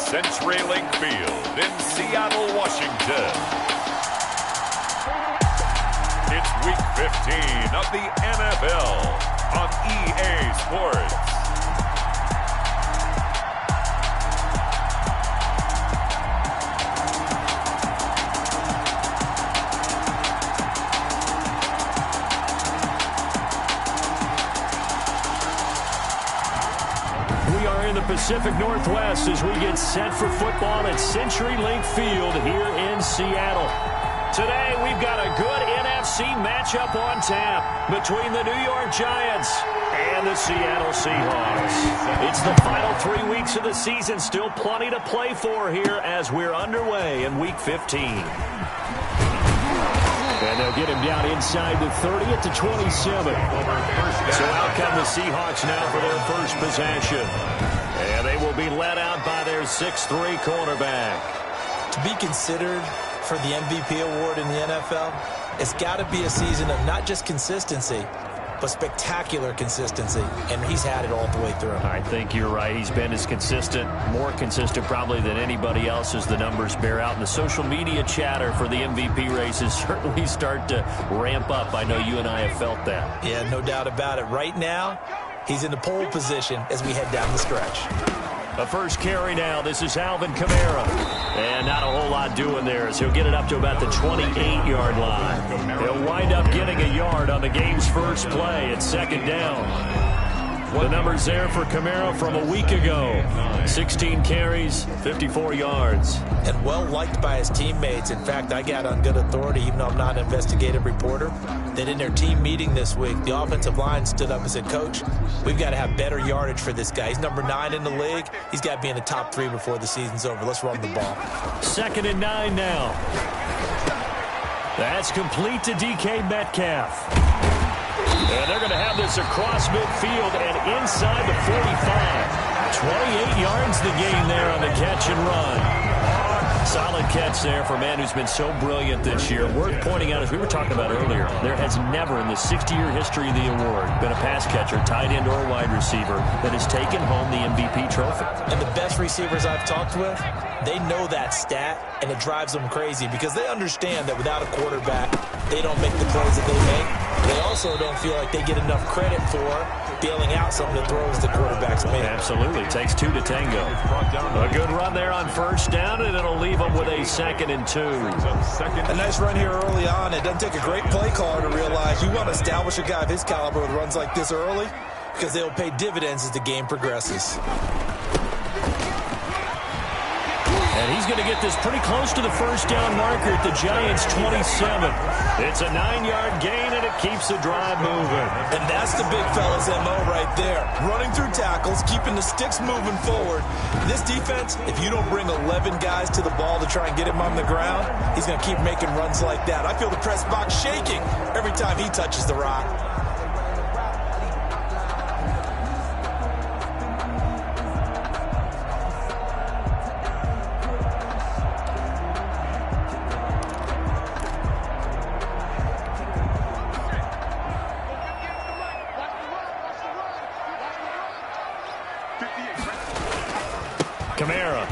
CenturyLink Field in Seattle, Washington. It's Week 15 of the NFL on EA Sports. In the Pacific Northwest as we get set for football at CenturyLink Field here in Seattle. Today we've got a good NFC matchup on tap between the New York Giants and the Seattle Seahawks. It's the final 3 weeks of the season, still plenty to play for here as we're underway in Week 15. And they'll get him down inside the 30 at the 27. So out come the Seahawks now for their first possession. And they will be led out by their 6'3" cornerback. To be considered for the MVP award in the NFL, it's got to be a season of not just consistency, but spectacular consistency, and he's had it all the way through. I think you're right. He's been as consistent, more consistent probably than anybody else as the numbers bear out. And the social media chatter for the MVP races certainly start to ramp up. I know you and I have felt that. Yeah, no doubt about it. Right now, he's in the pole position as we head down the stretch. A first carry now. This is Alvin Kamara. And not a whole lot doing there as he'll get it up to about the 28-yard line. He'll wind up getting a yard on the game's first play at second down. The numbers there for Kamara from a week ago. 16 carries, 54 yards. And well liked by his teammates. In fact, I got on good authority, even though I'm not an investigative reporter, that in their team meeting this week, the offensive line stood up and said, Coach, we've got to have better yardage for this guy. He's number 9 in the league. He's got to be in the top 3 before the season's over. Let's run the ball. 2nd and 9 now. That's complete to DK Metcalf. And they're going to have this across midfield and inside the 45. 28 yards the gain there on the catch and run. Solid catch there for a man who's been so brilliant this year. Worth pointing out, as we were talking about earlier, there has never in the 60-year history of the award been a pass catcher, tight end, or wide receiver that has taken home the MVP trophy. And the best receivers I've talked with, they know that stat, and it drives them crazy because they understand that without a quarterback, they don't make the plays that they make. They also don't feel like they get enough credit for bailing out some of the throws the quarterbacks make. Absolutely. Takes 2 to tango. A good run there on first down, and it'll leave them with a 2nd and 2. A nice run here early on. It doesn't take a great play caller to realize you want to establish a guy of his caliber with runs like this early because they'll pay dividends as the game progresses. And he's going to get this pretty close to the first down marker at the Giants' 27. It's a 9-yard gain, and it keeps the drive moving. And that's the big fella's MO right there. Running through tackles, keeping the sticks moving forward. This defense, if you don't bring 11 guys to the ball to try and get him on the ground, he's going to keep making runs like that. I feel the press box shaking every time he touches the rock. Kamara.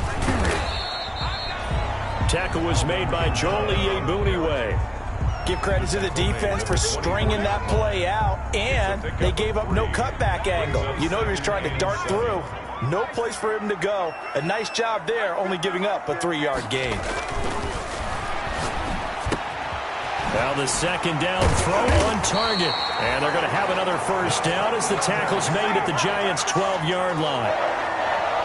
Tackle was made by Joel Iyiegbuniwe. Give credit to the defense for stringing that play out, and they gave up no cutback angle. You know he was trying to dart through. No place for him to go. A nice job there, only giving up a 3-yard gain. Now the second down throw on target. And they're going to have another first down as the tackle's made at the Giants' 12-yard line.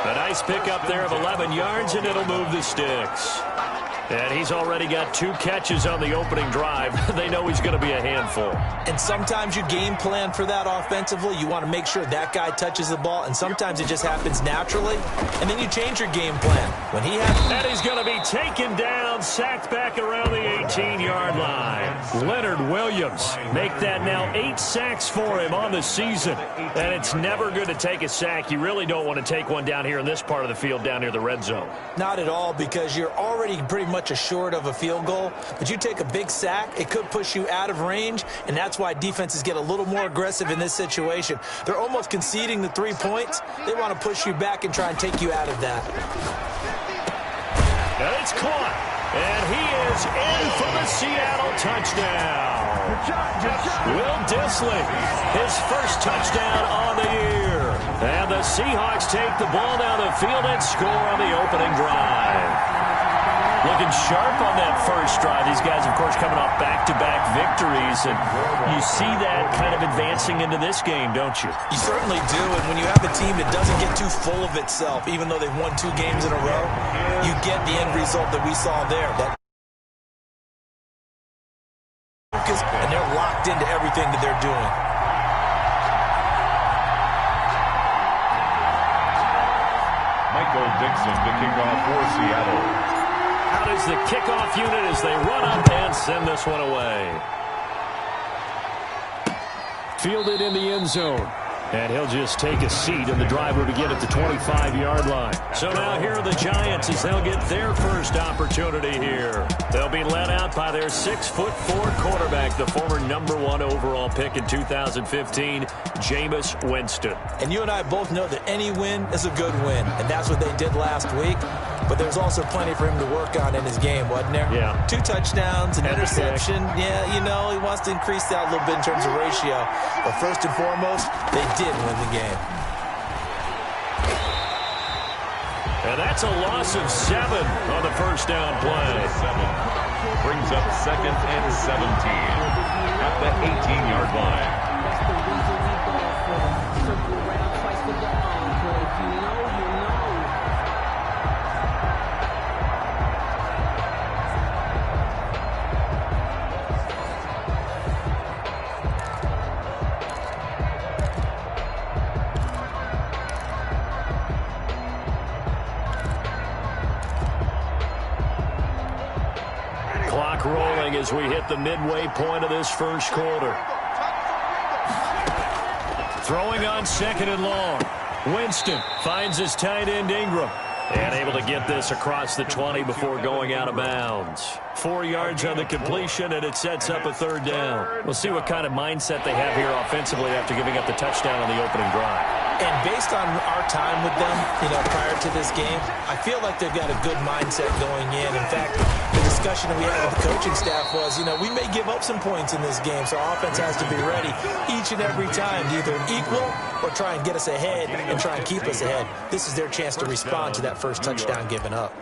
A nice pickup there of 11 yards, and it'll move the sticks. And he's already got 2 catches on the opening drive. They know he's going to be a handful. And sometimes you game plan for that offensively. You want to make sure that guy touches the ball, and sometimes it just happens naturally. And then you change your game plan. When he has... And he's going to be taken down, sacked back around the 18-yard line. Leonard Williams make that now 8 sacks for him on the season. And it's never good to take a sack. You really don't want to take one down here in this part of the field, down near the red zone. Not at all, because you're already pretty much assured of a field goal. But you take a big sack, it could push you out of range, and that's why defenses get a little more aggressive in this situation. They're almost conceding the 3 points. They want to push you back and try and take you out of that. And it's caught. And he is in for the Seattle touchdown. Will Dissly, his first touchdown on the year. And the Seahawks take the ball down the field and score on the opening drive. Looking sharp on that first drive. These guys, of course, coming off back-to-back victories. And you see that kind of advancing into this game, don't you? You certainly do. And when you have a team that doesn't get too full of itself, even though they've won 2 games in a row, you get the end result that we saw there. That focus, and they're locked into everything that they're doing. Michael Dixon to kick off for Seattle. Out is the kickoff unit as they run up and send this one away. Fielded in the end zone. And he'll just take a seat, and the drive will begin at the 25-yard line. So now here are the Giants as they'll get their first opportunity here. They'll be led out by their 6'4" quarterback, the former #1 overall pick in 2015, Jameis Winston. And you and I both know that any win is a good win, and that's what they did last week. But there's also plenty for him to work on in his game, wasn't there? Yeah. 2 touchdowns, an interception. Yeah, you know, he wants to increase that a little bit in terms of ratio. But first and foremost, they did win the game. And that's a loss of 7 on the first down play. Brings up 2nd and 17 at the 18-yard line. Rolling as we hit the midway point of this first quarter. Throwing on 2nd and long. Winston finds his tight end Ingram. And able to get this across the 20 before going out of bounds. 4 yards on the completion, and it sets up a 3rd down. We'll see what kind of mindset they have here offensively after giving up the touchdown on the opening drive. And based on our time with them, prior to this game, I feel like they've got a good mindset going in. In fact, the discussion that we had with the coaching staff was, we may give up some points in this game, so our offense has to be ready each and every time to either equal or try and get us ahead and try and keep us ahead. This is their chance to respond to that first touchdown given up.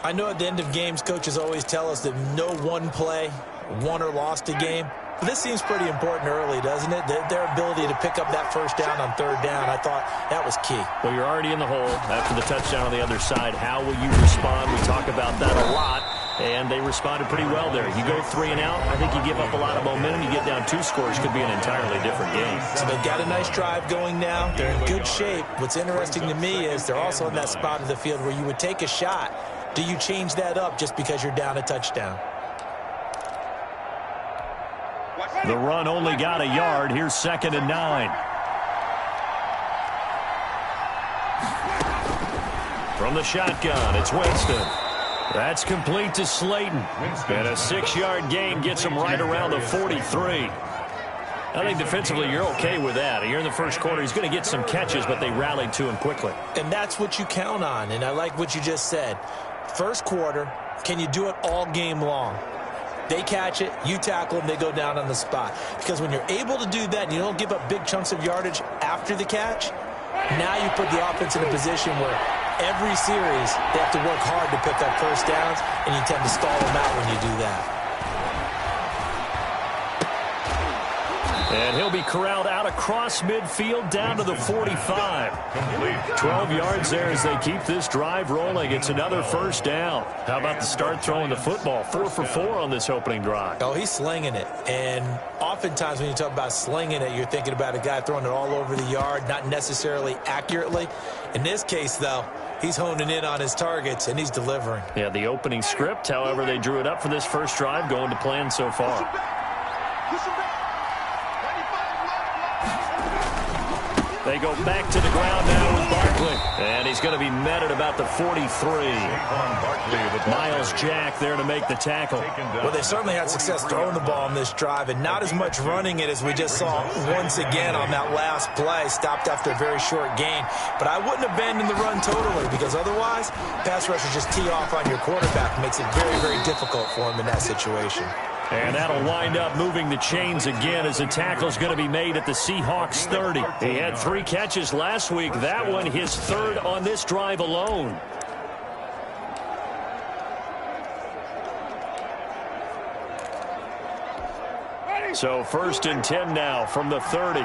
I know at the end of games, coaches always tell us that no one play won or lost a game. But this seems pretty important early, doesn't it? Their ability to pick up that first down on 3rd down, I thought that was key. Well, you're already in the hole after the touchdown on the other side. How will you respond? We talk about that a lot, and they responded pretty well there. You go 3 and out, I think you give up a lot of momentum. You get down 2 scores, could be an entirely different game. So they've got a nice drive going now. They're in good shape. What's interesting to me is they're also in that spot of the field where you would take a shot. Do you change that up just because you're down a touchdown? The run only got a yard. Here's 2nd and 9. From the shotgun, it's Winston. That's complete to Slayton. And a 6-yard gain gets him right around the 43. I think defensively you're okay with that. Here in the first quarter, he's going to get some catches, but they rallied to him quickly. And that's what you count on, and I like what you just said. First quarter, can you do it all game long? They catch it, you tackle them, they go down on the spot. Because when you're able to do that and you don't give up big chunks of yardage after the catch, now you put the offense in a position where every series they have to work hard to pick up first downs, and you tend to stall them out when you do that. And he'll be corralled out across midfield down to the 45. 12 yards there as they keep this drive rolling. It's another first down. How about the start throwing the football? 4 for 4 on this opening drive. Oh, he's slinging it. And oftentimes when you talk about slinging it, you're thinking about a guy throwing it all over the yard, not necessarily accurately. In this case, though, he's honing in on his targets, and he's delivering. Yeah, the opening script, however they drew it up for this first drive, going to plan so far. They go back to the ground now with Barkley. And he's going to be met at about the 43. Miles Jack there to make the tackle. Well, they certainly had success throwing the ball on this drive, and not as much running it as we just saw once again on that last play. Stopped after a very short gain. But I wouldn't abandon the run totally, because otherwise, pass rushers just tee off on your quarterback. Makes it very, very difficult for him in that situation. And that'll wind up moving the chains again as the tackle's going to be made at the Seahawks 30. He had 3 catches last week. That one his third on this drive alone. So 1st and 10 now from the 30.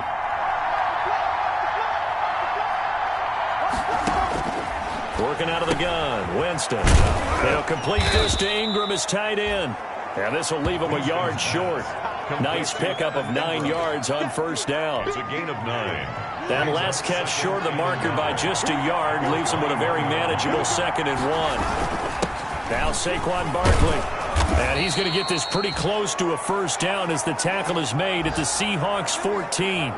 Working out of the gun, Winston. They'll complete this to Ingram as tight end. And this will leave him a yard short. Nice pickup of 9 yards on 1st down. It's a gain of 9. That last catch short of the marker by just a yard leaves him with a very manageable 2nd and 1. Now Saquon Barkley. And he's going to get this pretty close to a 1st down as the tackle is made at the Seahawks 14.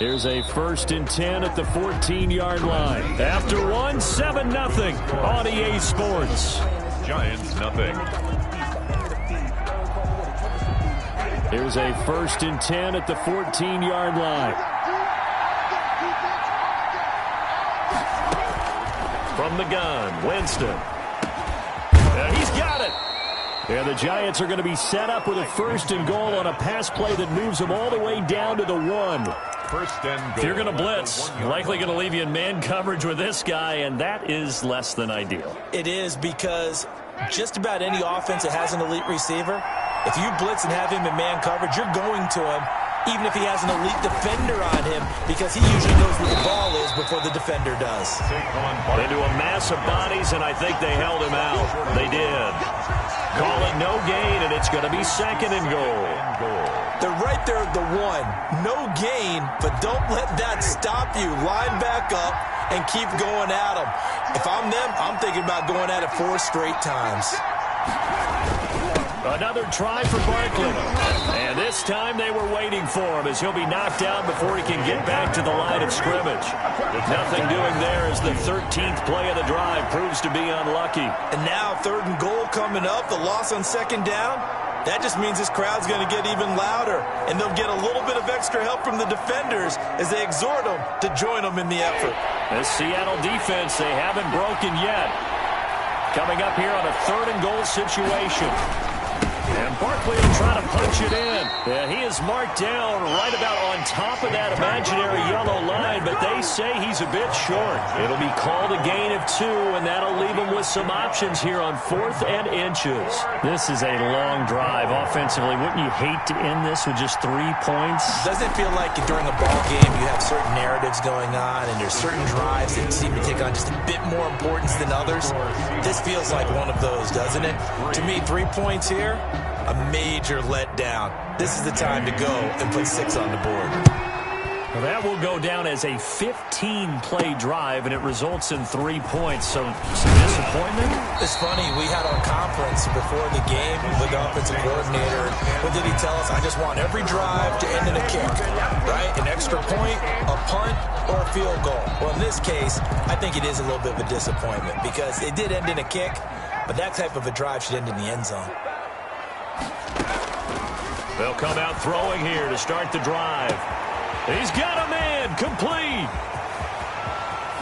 Here's a 1st and 10 at the 14-yard line. After 1, 7-0 on EA Sports. Giants nothing. Here's a 1st and 10 at the 14-yard line. From the gun, Winston. He's got it. And the Giants are going to be set up with a 1st and goal on a pass play that moves them all the way down to the 1. 1st and goal. If you're going to blitz, likely going to leave you in man coverage with this guy, and that is less than ideal. It is, because just about any offense that has an elite receiver, if you blitz and have him in man coverage, you're going to him, even if he has an elite defender on him, because he usually knows where the ball is before the defender does. Into a mass of bodies, and I think they held him out. They did. Call it no gain, and it's going to be 2nd and goal. They're right there at the 1. No gain, but don't let that stop you. Line back up and keep going at them. If I'm them, I'm thinking about going at it 4 straight times. Another try for Barkley. And this time they were waiting for him as he'll be knocked out before he can get back to the line of scrimmage. Nothing doing there as the 13th play of the drive proves to be unlucky. And now 3rd and goal coming up. The loss on 2nd down. That just means this crowd's going to get even louder. And they'll get a little bit of extra help from the defenders as they exhort them to join them in the effort. This Seattle defense, they haven't broken yet. Coming up here on a 3rd and goal situation. And Barkley will try to punch it in. Yeah, he is marked down right about on top of that imaginary yellow line, but they say he's a bit short. It'll be called a gain of 2, and that'll leave him with some options here on 4th and inches. This is a long drive offensively. Wouldn't you hate to end this with just 3 points? Doesn't it feel like during a ball game you have certain narratives going on, and there's certain drives that seem to take on just a bit more importance than others? This feels like one of those, doesn't it? To me, 3 points here, a major letdown. This is the time to go and put 6 on the board. Well, that will go down as a 15-play drive, and it results in 3 points. So, some disappointment? It's funny. We had our conference before the game with the offensive coordinator. What did he tell us? I just want every drive to end in a kick, right? An extra point, a punt, or a field goal. Well, in this case, I think it is a little bit of a disappointment because it did end in a kick, but that type of a drive should end in the end zone. They'll come out throwing here to start the drive. He's got a man, complete.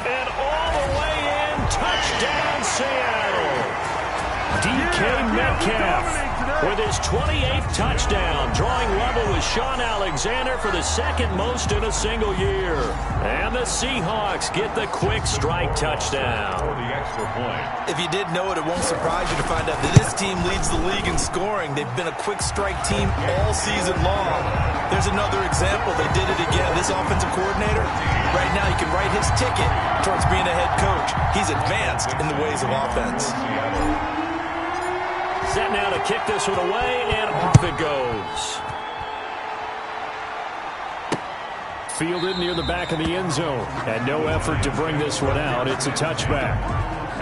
And all the way in, touchdown Seattle. DK Metcalf with his 28th touchdown, drawing level with Sean Alexander for the 2nd most in a single year. And the Seahawks get the quick strike touchdown. For the extra point. If you didn't know it, it won't surprise you to find out that this team leads the league in scoring. They've been a quick strike team all season long. There's another example. They did it again. This offensive coordinator, right now, you can write his ticket towards being a head coach. He's advanced in the ways of offense. Set now to kick this one away, and off it goes. Fielded near the back of the end zone. And no effort to bring this one out. It's a touchback.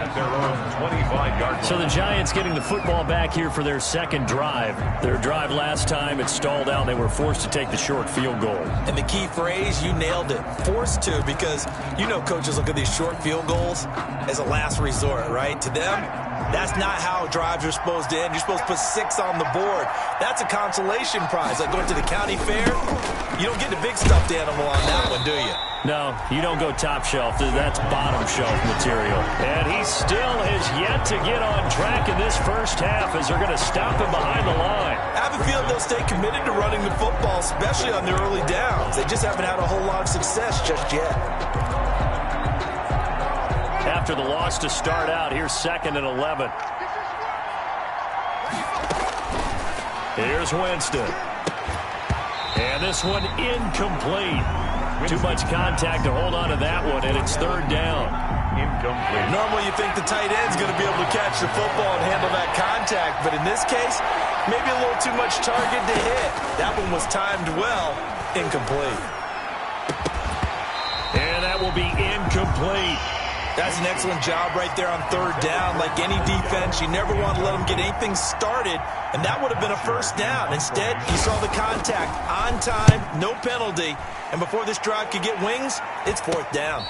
at their own 25-yard line. So the Giants getting the football back here for their second drive. Their drive last time, it stalled out. They were forced to take the short field goal. And the key phrase, you nailed it, forced to, because you know coaches look at these short field goals as a last resort, right? To them, that's not how drives are supposed to end. You're supposed to put 6 on the board. That's a consolation prize. Like going to the county fair, you don't get the big stuffed animal on that one, do you? No, you don't go top shelf. That's bottom shelf material. And he still has yet to get on track in this first half as they're going to stop him behind the line. I have a feeling they'll stay committed to running the football, especially on their early downs. They just haven't had a whole lot of success just yet. After the loss to start out, here's 2nd and 11. Here's Winston. And this one incomplete. Too much contact to hold on to that one, and it's 3rd down. Incomplete. Normally you think the tight end's going to be able to catch the football and handle that contact, but in this case, maybe a little too much target to hit. That one was timed well. Incomplete. And that will be incomplete. That's an excellent job right there on 3rd down. Like any defense, you never want to let them get anything started, and that would have been a 1st down. Instead, you saw the contact on time, no penalty, and before this drive could get wings, it's 4th down.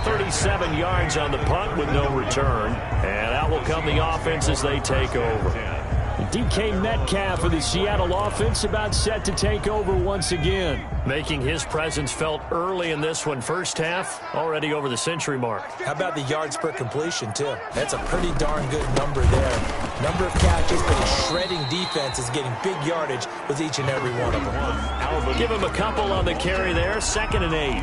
37 yards on the punt with no return, and out will come the offense as they take over. DK Metcalf of the Seattle offense about set to take over once again, making his presence felt early in this one. First half, already over the century mark. How about the yards per completion, too? That's a pretty darn good number there. Number of catches, but a shredding defense is getting big yardage with each and every one of them. Give him a couple on the carry there, 2nd and 8.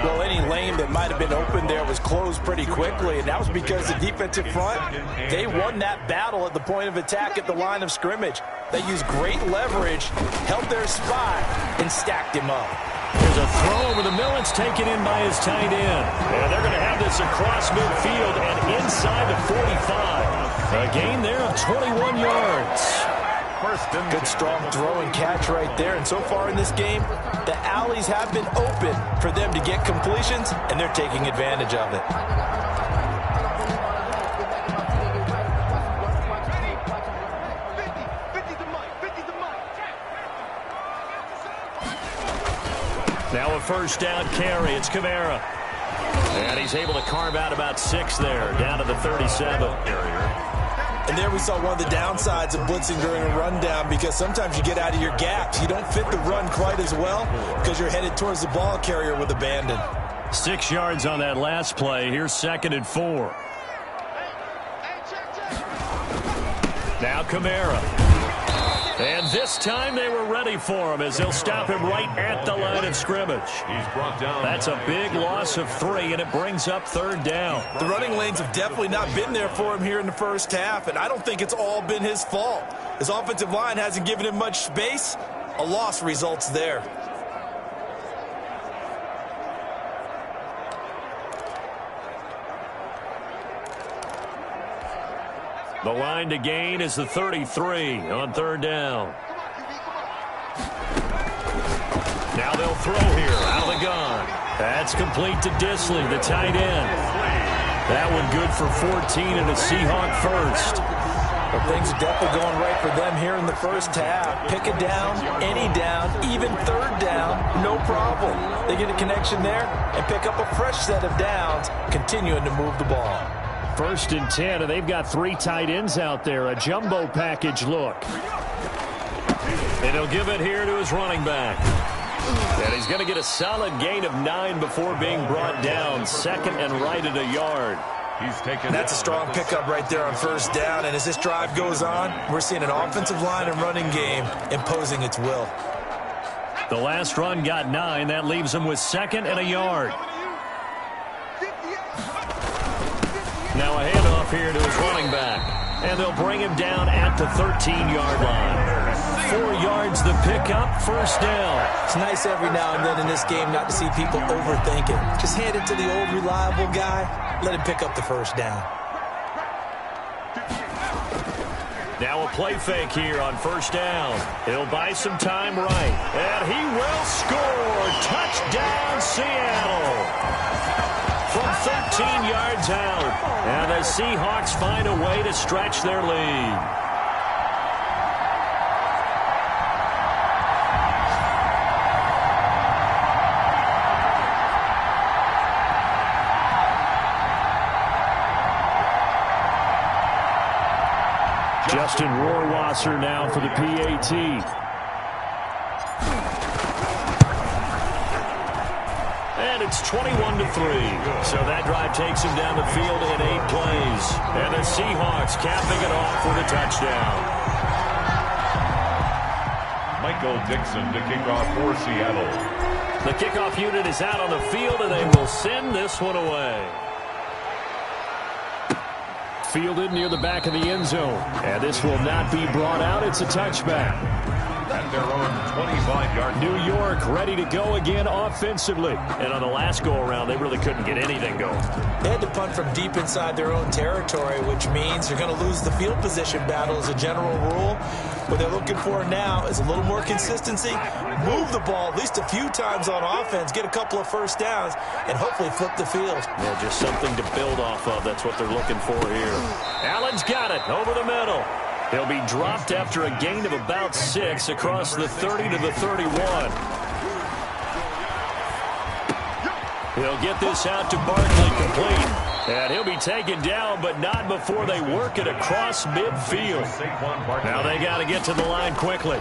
Well, any lane that might have been open there was closed pretty quickly, and that was because the defensive front, they won that battle at the point of attack at the line of scrimmage. They used great leverage, held their spot, and stacked him up. There's a throw over the middle. It's taken in by his tight end. And they're going to have this across midfield and inside the 45. A gain there of 21 yards. Good strong throw and catch right there. And so far in this game, the alleys have been open for them to get completions, and they're taking advantage of it. Now a 1st down carry. It's Kamara. And he's able to carve out about 6 there, down to the 37. And there we saw one of the downsides of blitzing during a rundown, because sometimes you get out of your gaps. You don't fit the run quite as well because you're headed towards the ball carrier with abandon. 6 yards on that last play. Here's 2nd and 4. Now Kamara. And this time they were ready for him as they'll stop him right at the line of scrimmage. He's brought down. That's a big loss of 3, and it brings up 3rd down. The running lanes have definitely not been there for him here in the first half, and I don't think it's all been his fault. His offensive line hasn't given him much space. A loss results there. The line to gain is the 33 on 3rd down. Now they'll throw here out of the gun. That's complete to Disley, the tight end. That one good for 14 and a Seahawk first. Well, things are definitely going right for them here in the first half. Pick a down, any down, even 3rd down, no problem. They get a connection there and pick up a fresh set of downs, continuing to move the ball. 1st and 10, and they've got 3 tight ends out there. A jumbo package look. And he'll give it here to his running back. And he's going to get a solid gain of 9 before being brought down. 2nd and right at a yard. That's a strong pickup right there on 1st down. And as this drive goes on, we're seeing an offensive line and running game imposing its will. The last run got 9. That leaves him with 2nd and a yard. Now a handoff here to his running back. And they'll bring him down at the 13-yard line. 4 yards the pickup, 1st down. It's nice every now and then in this game not to see people overthink it. Just hand it to the old reliable guy. Let him pick up the 1st down. Now a play fake here on 1st down. He'll buy some time right. And he will score. Touchdown, Seattle. From yards out. And the Seahawks find a way to stretch their lead. Justin Rohrwasser now for the PAT. And it's 21-3. So that drive takes him down the field in 8 plays. And the Seahawks capping it off with a touchdown. Michael Dixon to kick off for Seattle. The kickoff unit is out on the field, and they will send this one away. Fielded near the back of the end zone. And this will not be brought out. It's a touchback. At their own 25-yard. New York ready to go again offensively. And on the last go-around, they really couldn't get anything going. They had to punt from deep inside their own territory, which means they're going to lose the field position battle as a general rule. What they're looking for now is a little more consistency, move the ball at least a few times on offense, get a couple of first downs, and hopefully flip the field. Yeah, just something to build off of. That's what they're looking for here. Allen's got it over the middle. He'll be dropped after a gain of about 6 across the 30 to the 31. He'll get this out to Barkley complete. And he'll be taken down, but not before they work it across midfield. Now they got to get to the line quickly.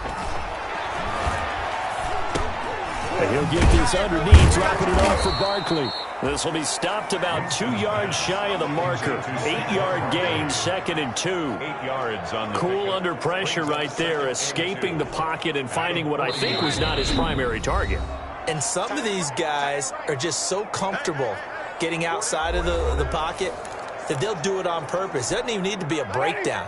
And he'll get this underneath, dropping it off for Barkley. This will be stopped about 2 yards shy of the marker. 8-yard gain, 2nd and 2. 8 yards on the cool under pressure right there, escaping the pocket and finding what I think was not his primary target. And some of these guys are just so comfortable getting outside of the pocket that they'll do it on purpose. It doesn't even need to be a breakdown.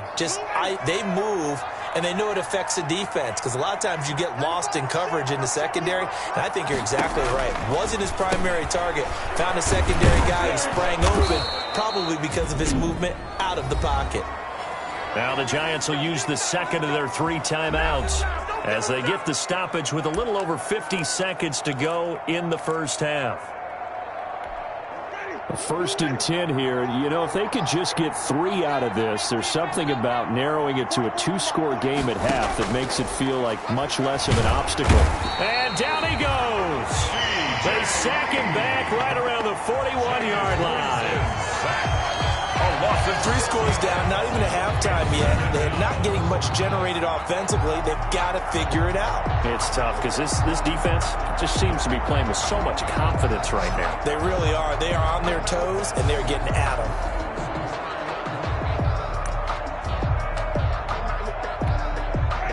They move, and they know it affects the defense, because a lot of times you get lost in coverage in the secondary, and I think you're exactly right. Wasn't his primary target. Found a secondary guy who sprang open, probably because of his movement out of the pocket. Now the Giants will use the second of their 3 timeouts as they get the stoppage with a little over 50 seconds to go in the first half. 1st and 10 here. You know, if they could just get 3 out of this, there's something about narrowing it to a 2-score game at half that makes it feel like much less of an obstacle. And down he goes. They sack him back right around the 41-yard line. With 3 scores down, not even a halftime yet. They're not getting much generated offensively. They've got to figure it out. It's tough because this defense just seems to be playing with so much confidence right now. They really are. They are on their toes, and they're getting at them.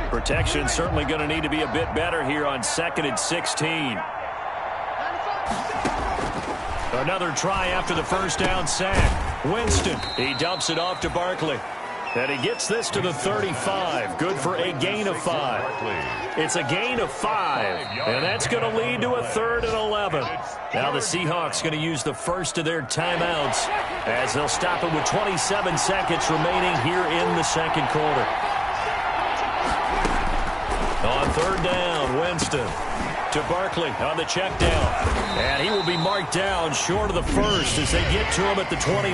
Protection certainly going to need to be a bit better here on 2nd and 16. Another try after the first down sack. Winston, he dumps it off to Barkley. And he gets this to the 35. Good for a gain of 5. It's a gain of 5. And that's going to lead to a 3rd and 11. Now the Seahawks going to use the first of their timeouts as they'll stop it with 27 seconds remaining here in the second quarter. On 3rd down, Winston to Barkley on the check down. And he will be marked down short of the first as they get to him at the 29.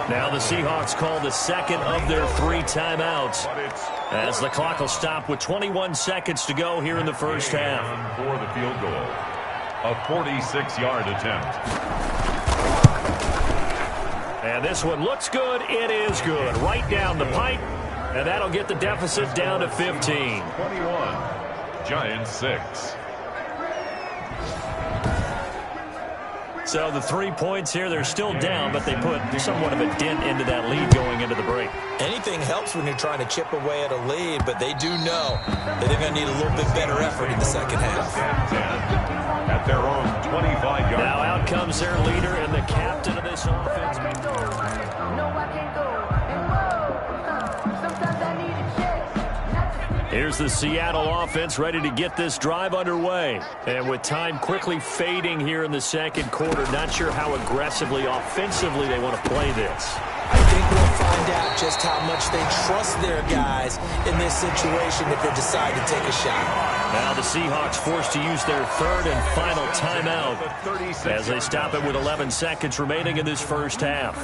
Now the Seahawks call the second of their 3 timeouts as the clock will stop with 21 seconds to go here in the first half. For the field goal, a 46-yard attempt. And this one looks good. It is good. Right down the pipe. And that'll get the deficit down to 15. 21, Giants 6. So the 3 points here, they're still down, but they put somewhat of a dent into that lead going into the break. Anything helps when you're trying to chip away at a lead, but they do know that they're going to need a little bit better effort in the second half. At their own 25-yard. Now out comes their leader and the captain of this offense. Here's the Seattle offense ready to get this drive underway. And with time quickly fading here in the second quarter, not sure how aggressively, offensively they want to play this. I think we'll find out just how much they trust their guys in this situation if they decide to take a shot. Now the Seahawks forced to use their third and final timeout as they stop it with 11 seconds remaining in this first half.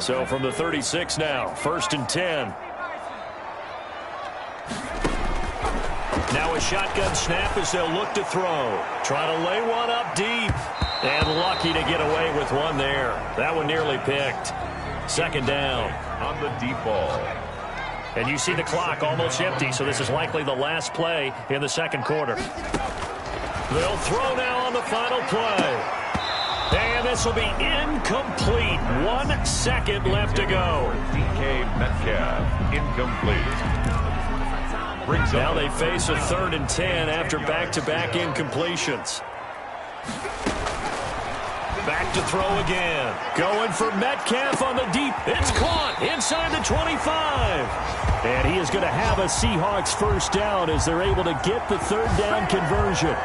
So from the 36 now, 1st and 10. Now a shotgun snap as they'll look to throw. Try to lay one up deep. And lucky to get away with one there. That one nearly picked. 2nd down. On the deep ball. And you see the clock almost empty, so this is likely the last play in the 2nd quarter. They'll throw now on the final play. And this will be incomplete. 1 second left to go. DK Metcalf, incomplete. Now they face a 3rd and 10 after back-to-back incompletions. Back to throw again. Going for Metcalf on the deep. It's caught inside the 25. And he is going to have a Seahawks first down as they're able to get the 3rd down conversion.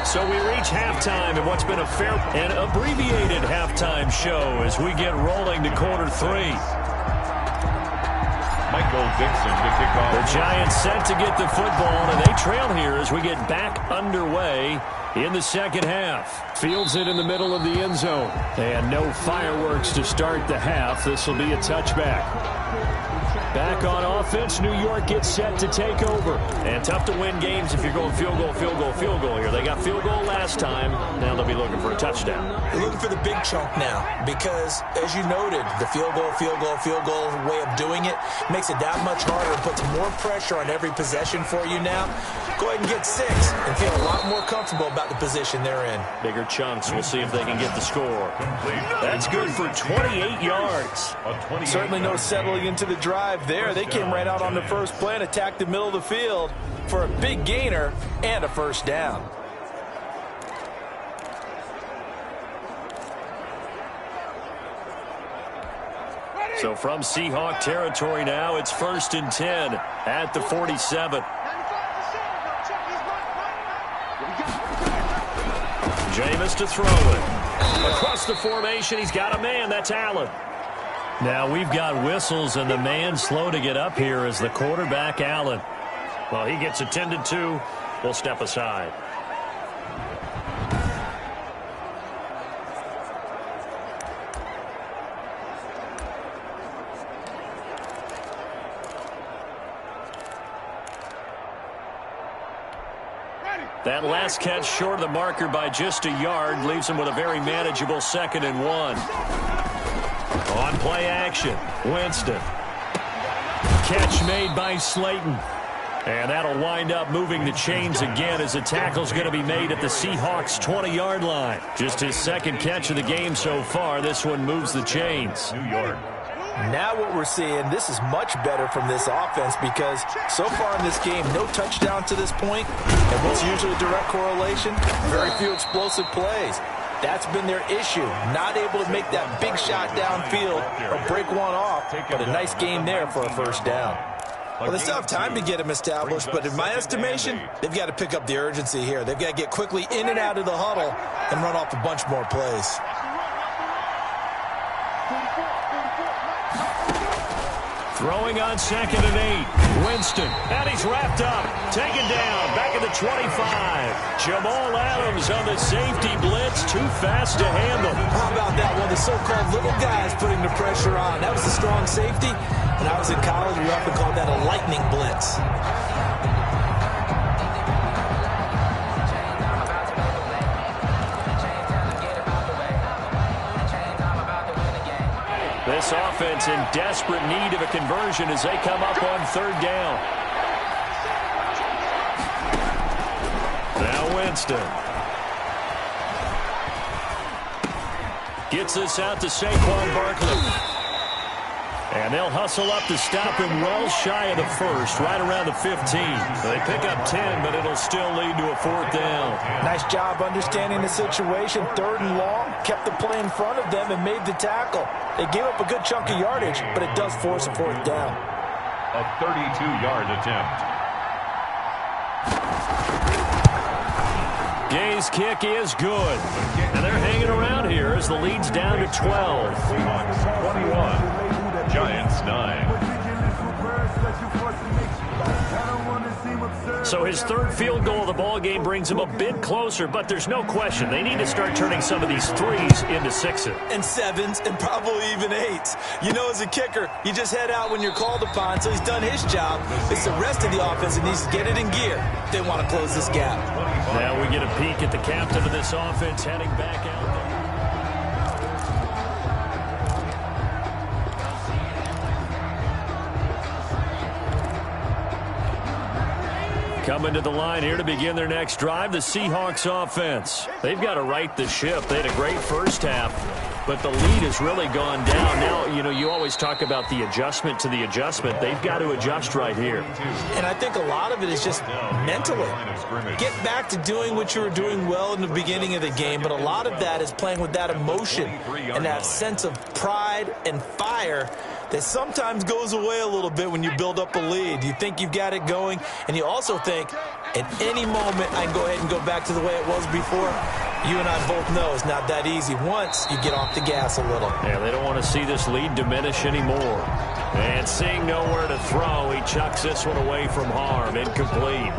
So we reach halftime in what's been a fair and abbreviated halftime show as we get rolling to quarter 3. Michael Dixon to kick off. The Giants set to get the football, and they trail here as we get back underway in the 2nd half. Fields it in the middle of the end zone. And no fireworks to start the half. This will be a touchback. Back on offense, New York gets set to take over. And tough to win games if you're going field goal, field goal, field goal here. They got field goal last time. Now they'll be looking for a touchdown. They're looking for the big chunk now because, as you noted, the field goal way of doing it makes it that much harder and puts more pressure on every possession for you now. Go ahead and get 6 and feel a lot more comfortable about the position they're in. Bigger chunks. We'll see if they can get the score. That's good for 28 yards. Certainly no settling into the drive there. They came right out on the first play and attacked the middle of the field for a big gainer and a first down. So from Seahawk territory now, it's 1st and 10 at the 47. Jameis to throw it. Across the formation, he's got a man. That's Allen. Now we've got whistles, and the man slow to get up here is the quarterback, Allen. Well, he gets attended to. We'll step aside. That last catch short of the marker by just a yard leaves him with a very manageable 2nd and 1. On play action, Winston. Catch made by Slayton. And that'll wind up moving the chains again as the tackle's going to be made at the Seahawks' 20-yard line. Just his 2nd catch of the game so far. This one moves the chains. New York. Now what we're seeing, this is much better from this offense because so far in this game, no touchdown to this point. And what's usually a direct correlation? Very few explosive plays. That's been their issue. Not able to make that big shot downfield or break one off. But a nice game there for a first down. Well, they still have time to get him established, but in my estimation, they've got to pick up the urgency here. They've got to get quickly in and out of the huddle and run off a bunch more plays. Throwing on 2nd and 8. Winston. And he's wrapped up. Taken down. Back at the 25. Jamal Adams on the safety blitz. Too fast to handle. How about that one? The so-called little guys putting the pressure on. That was a strong safety. When I was in college, we often called that a lightning blitz. This offense in desperate need of a conversion as they come up on 3rd down. Now Winston. Gets this out to Saquon Barkley. And they'll hustle up to stop him well shy of the 1st, right around the 15. They pick up 10, but it'll still lead to a 4th down. Nice job understanding the situation. 3rd and long, kept the play in front of them and made the tackle. They gave up a good chunk of yardage, but it does force a 4th down. A 32-yard attempt. Gay's kick is good. And they're hanging around here as the lead's down to 12. Seahawks 21, Giants 9. So his third field goal of the ball game brings him a bit closer, but there's no question they need to start turning some of these threes into sixes. And sevens, and probably even eights. You know, as a kicker, you just head out when you're called upon, so he's done his job. It's the rest of the offense that needs to get it in gear if they want to close this gap. Now we get a peek at the captain of this offense heading back out there. Coming to the line here to begin their next drive, the Seahawks offense. They've got to right the ship. They had a great first half, but the lead has really gone down. Now, you know, you always talk about the adjustment to the adjustment. They've got to adjust right here. And I think a lot of it is just mentally. Get back to doing what you were doing well in the beginning of the game, but a lot of that is playing with that emotion and that sense of pride and fire that sometimes goes away a little bit when you build up a lead. You think you've got it going, and you also think at any moment I can go ahead and go back to the way it was before. You and I both know it's not that easy once you get off the gas a little. Yeah, they don't want to see this lead diminish anymore. And seeing nowhere to throw, he chucks this one away from harm. Incomplete.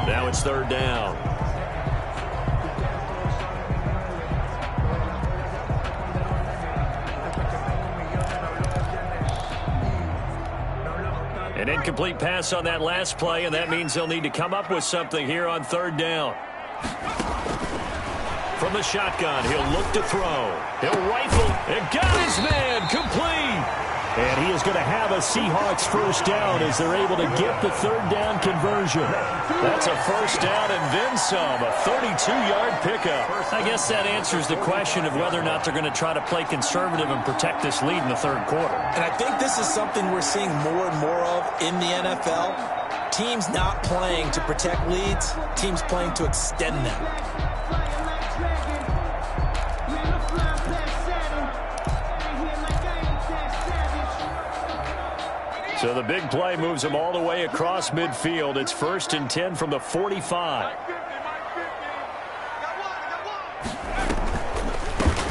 Now it's third down. An incomplete pass on that last play, and that means they'll need to come up with something here on third down. From the shotgun, he'll look to throw. He'll rifle, and got his man, complete. And he is going to have a Seahawks first down as they're able to get the third down conversion. That's a first down and then some, a 32-yard pickup. I guess that answers the question of whether or not they're going to try to play conservative and protect this lead in the third quarter. And I think this is something we're seeing more and more of in the NFL. Teams not playing to protect leads, teams playing to extend them. So the big play moves them all the way across midfield. It's 1st and 10 from the 45.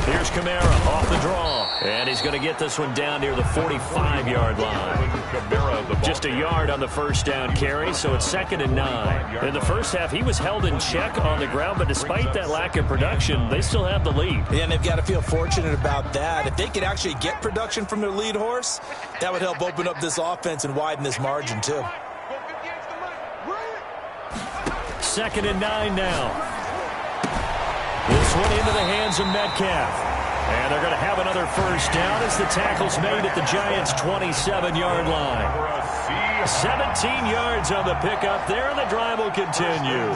Here's Kamara off the draw. And he's going to get this one down near the 45-yard line. Just a yard on the first down carry, so it's 2nd and 9. In the first half, he was held in check on the ground, but despite that lack of production, they still have the lead. Yeah, and they've got to feel fortunate about that. If they could actually get production from their lead horse, that would help open up this offense and widen this margin, too. 2nd and 9 now. This one into the hands of Metcalf. And they're going to have another first down as the tackle's made at the Giants' 27-yard line. 17 yards on the pickup there, and the drive will continue.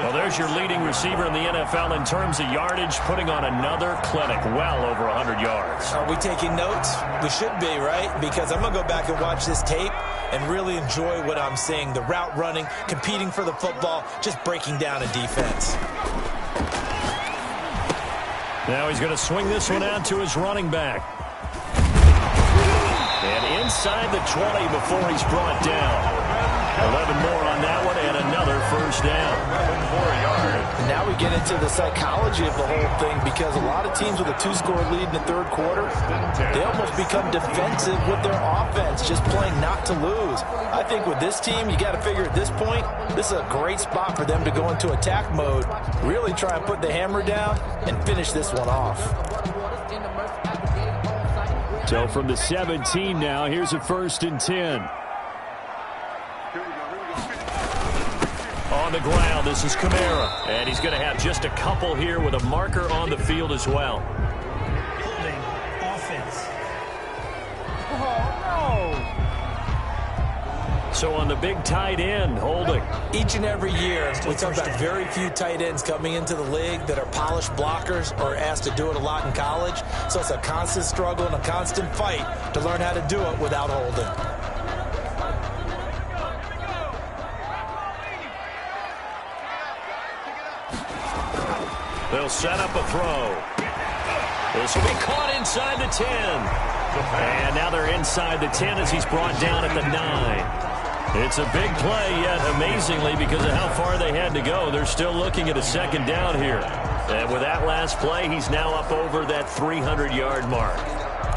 Well, there's your leading receiver in the NFL in terms of yardage, putting on another clinic, well over 100 yards. Are we taking notes? We should be, right? Because I'm going to go back and watch this tape and really enjoy what I'm seeing. The route running, competing for the football, just breaking down a defense. Now he's going to swing this one out to his running back. And inside the 20 before he's brought down. 11 more on that one and another first down. 4 yards. And now we get into the psychology of the whole thing, because a lot of teams with a 2-score lead in the third quarter, they almost become defensive with their offense, just playing not to lose. I think with this team, you got to figure at this point, this is a great spot for them to go into attack mode, really try and put the hammer down and finish this one off. So from the 17 now, here's a 1st and 10. On the ground, this is Kamara. And he's going to have just a couple here with a marker on the field as well. Holding offense. So on the big tight end, holding. Each and every year, we talk about very few tight ends coming into the league that are polished blockers or asked to do it a lot in college. So it's a constant struggle and a constant fight to learn how to do it without holding. They'll set up a throw. This will be caught inside the 10. And now they're inside the 10 as he's brought down at the 9. It's a big play, yet amazingly, because of how far they had to go, they're still looking at a second down here. And with that last play, he's now up over that 300-yard mark.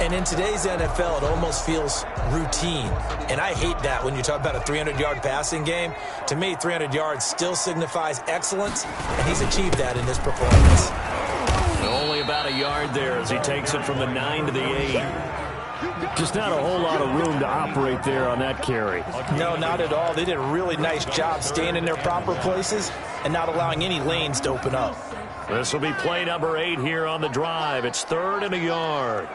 And in today's NFL, it almost feels routine. And I hate that when you talk about a 300-yard passing game. To me, 300 yards still signifies excellence, and he's achieved that in this performance. Only about a yard there as he takes it from the 9 to the 8. Just not a whole lot of room to operate there on that carry. No, not at all. They did a really nice job staying in their proper places and not allowing any lanes to open up. This will be play number 8 here on the drive. It's 3rd and a yard.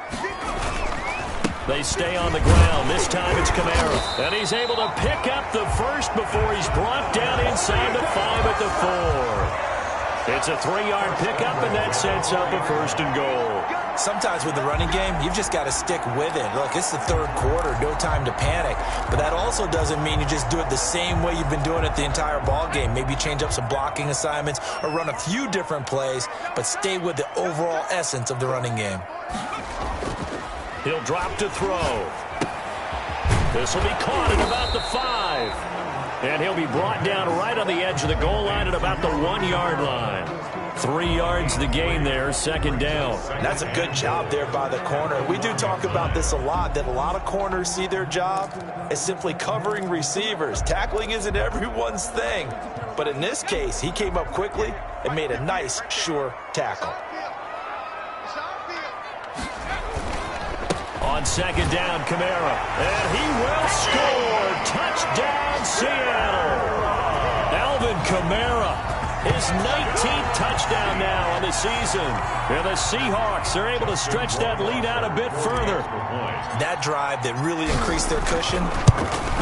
They stay on the ground. This time it's Kamara. And he's able to pick up the first before he's brought down inside the 5 at the 4. It's a 3-yard pickup, and that sets up a 1st and goal. Sometimes with the running game, you've just got to stick with it. Look, it's the 3rd quarter, no time to panic. But that also doesn't mean you just do it the same way you've been doing it the entire ball game. Maybe change up some blocking assignments or run a few different plays, but stay with the overall essence of the running game. He'll drop to throw. This will be caught at about the 5. And he'll be brought down right on the edge of the goal line at about the 1-yard line. 3 yards the gain there, 2nd down. That's a good job there by the corner. We do talk about this a lot, that a lot of corners see their job as simply covering receivers. Tackling isn't everyone's thing. But in this case, he came up quickly and made a nice, sure tackle. On 2nd down, Kamara. And he will score. Touchdown, Seattle. Alvin Kamara, his 19th touchdown now on the season. And the Seahawks are able to stretch that lead out a bit further. That drive that really increased their cushion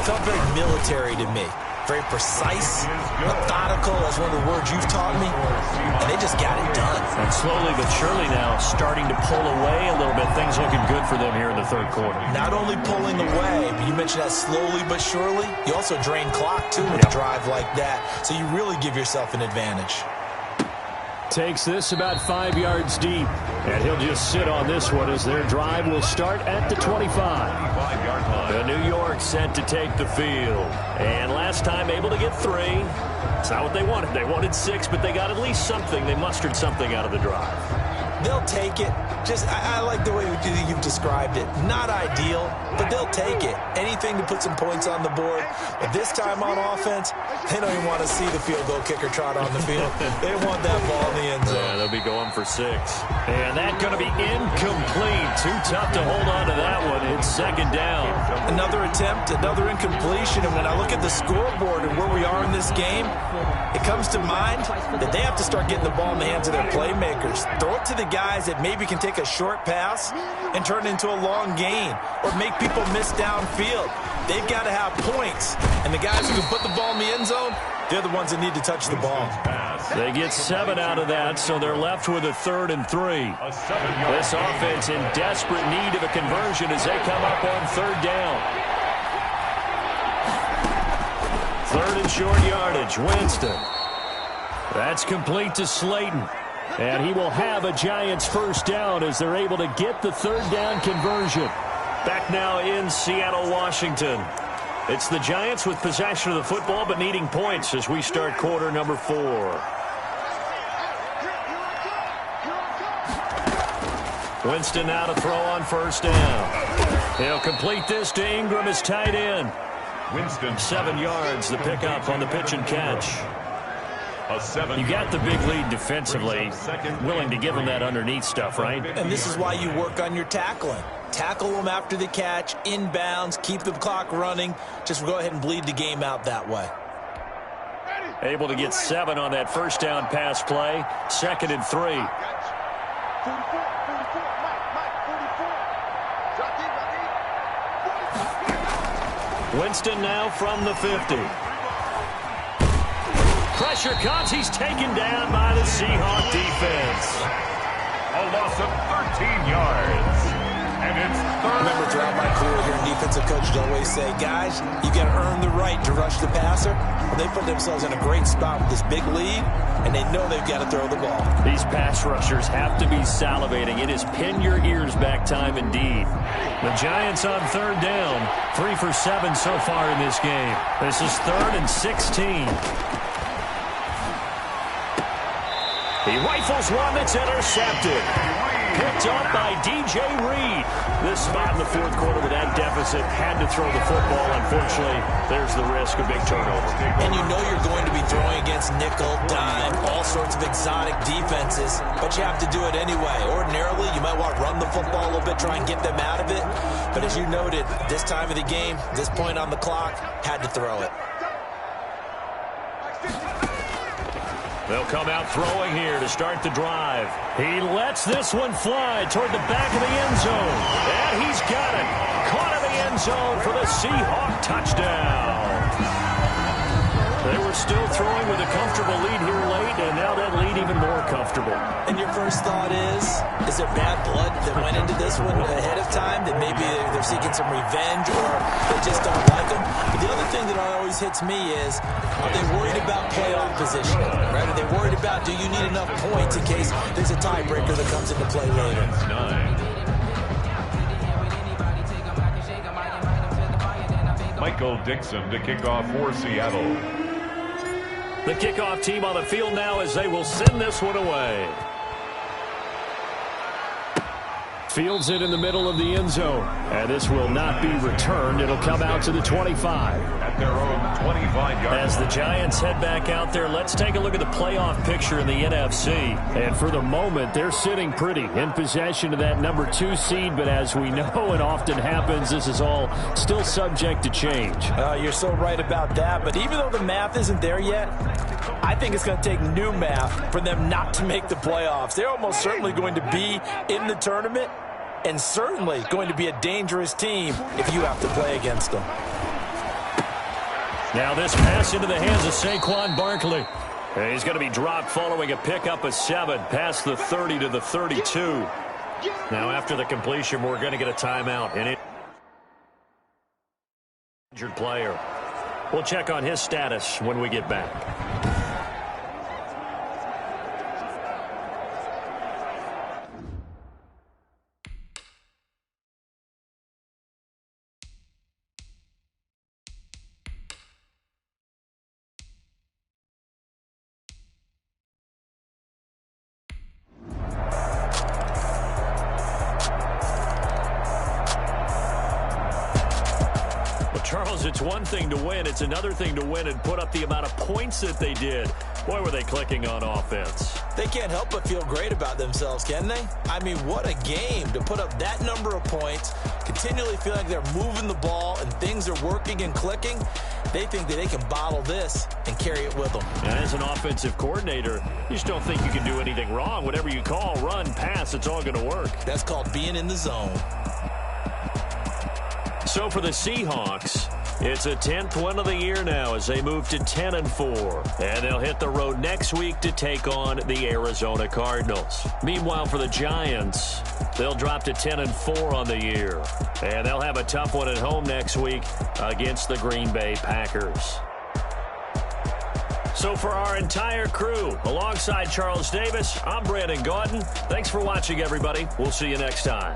felt very military to me. Very precise, methodical, that's one of the words you've taught me, and they just got it done. And slowly but surely now starting to pull away a little bit. Things looking good for them here in the 3rd quarter. Not only pulling away, but you mentioned that slowly but surely, you also drain clock too with a drive like that, so you really give yourself an advantage. Takes this about 5 yards deep, and he'll just sit on this one as their drive will start at the 25. The New York set to take the field, and last time able to get 3. It's not what they wanted. They wanted 6, but they got at least something. They mustered something out of the drive. They'll take it. I like the way you've described it. Not ideal, but they'll take it. Anything to put some points on the board. But this time on offense, they don't even want to see the field goal kicker trot on the field. They want that ball in the end zone. Yeah, they'll be going for 6. And that's going to be incomplete. Too tough to hold on to that one. It's 2nd down. Another attempt, another incompletion. And when I look at the scoreboard and where we are in this game, it comes to mind that they have to start getting the ball in the hands of their playmakers. Throw it to the guys that maybe can take a short pass and turn it into a long gain or make people miss downfield. They've got to have points. And the guys who can put the ball in the end zone, they're the ones that need to touch the ball. They get 7 out of that, so they're left with a 3rd and 3. This offense in desperate need of a conversion as they come up on 3rd down. 3rd and short yardage, Winston. That's complete to Slayton. And he will have a Giants 1st down as they're able to get the 3rd down conversion. Back now in Seattle, Washington. It's the Giants with possession of the football but needing points as we start quarter number 4. Winston now to throw on 1st down. He'll complete this to Ingram as tight end. Winston, 7 yards, the pickup on the pitch and catch. You got the big lead defensively, willing to give them that underneath stuff, right? And this is why you work on your tackling. Tackle them after the catch, inbounds, keep the clock running. Just go ahead and bleed the game out that way. Able to get 7 on that 1st down pass play. 2nd and 3. Winston now from the 50. Pressure comes. He's taken down by the Seahawk defense. a loss of 13 yards. And It's third. Remember, throughout my career here, defensive coaches always say, guys, you got to earn the right to rush the passer. Well, they put themselves in a great spot with this big lead, and they know they've got to throw the ball. These pass rushers have to be salivating. It is pin your ears back time indeed. The Giants on third down. 3 for 7 so far in this game. This is 3rd and 16. He rifles one that's intercepted. Picked up by DJ Reed. This spot in the fourth quarter with that deficit had to throw the football. Unfortunately, there's the risk of big turnover. And you know you're going to be throwing against nickel, dime, all sorts of exotic defenses, but you have to do it anyway. Ordinarily, you might want to run the football a little bit, try and get them out of it. But as you noted, this time of the game, this point on the clock, had to throw it. They'll come out throwing here to start the drive. He lets this one fly toward the back of the end zone. And he's got it. Caught in the end zone for the Seahawk touchdown. They were still throwing with a comfortable lead here late, and now that lead even more comfortable. And your first thought is there bad blood that went into this one ahead of time, that maybe they're seeking some revenge or they just don't like them? But the other thing that always hits me is, are they worried about playoff positioning? Right? Are they worried about, do you need enough points in case there's a tiebreaker that comes into play later? 9. Michael Dixon to kick off for Seattle. The kickoff team on the field now as they will send this one away. Fields it in the middle of the end zone. And this will not be returned. It'll come out to the 25. At their own 25-yard line. As the Giants head back out there, let's take a look at the playoff picture in the NFC. And for the moment, they're sitting pretty in possession of that number 2 seed. But as we know it often happens, this is all still subject to change. You're so right about that. But even though the math isn't there yet, I think it's going to take new math for them not to make the playoffs. They're almost certainly going to be in the tournament and certainly going to be a dangerous team if you have to play against them. Now this pass into the hands of Saquon Barkley. And he's going to be dropped following a pickup of 7 past the 30 to the 32. Now after the completion, we're going to get a timeout. And injured player. We'll check on his status when we get back. Charles, it's one thing to win. It's another thing to win and put up the amount of points that they did. Boy, were they clicking on offense. They can't help but feel great about themselves, can they? I mean, what a game to put up that number of points, continually feel like they're moving the ball and things are working and clicking. They think that they can bottle this and carry it with them. And as an offensive coordinator, you just don't think you can do anything wrong. Whatever you call, run, pass, it's all going to work. That's called being in the zone. So for the Seahawks, it's a 10th win of the year now as they move to 10-4. And they'll hit the road next week to take on the Arizona Cardinals. Meanwhile, for the Giants, they'll drop to 10-4 on the year. And they'll have a tough one at home next week against the Green Bay Packers. So for our entire crew, alongside Charles Davis, I'm Brandon Gaudin. Thanks for watching, everybody. We'll see you next time.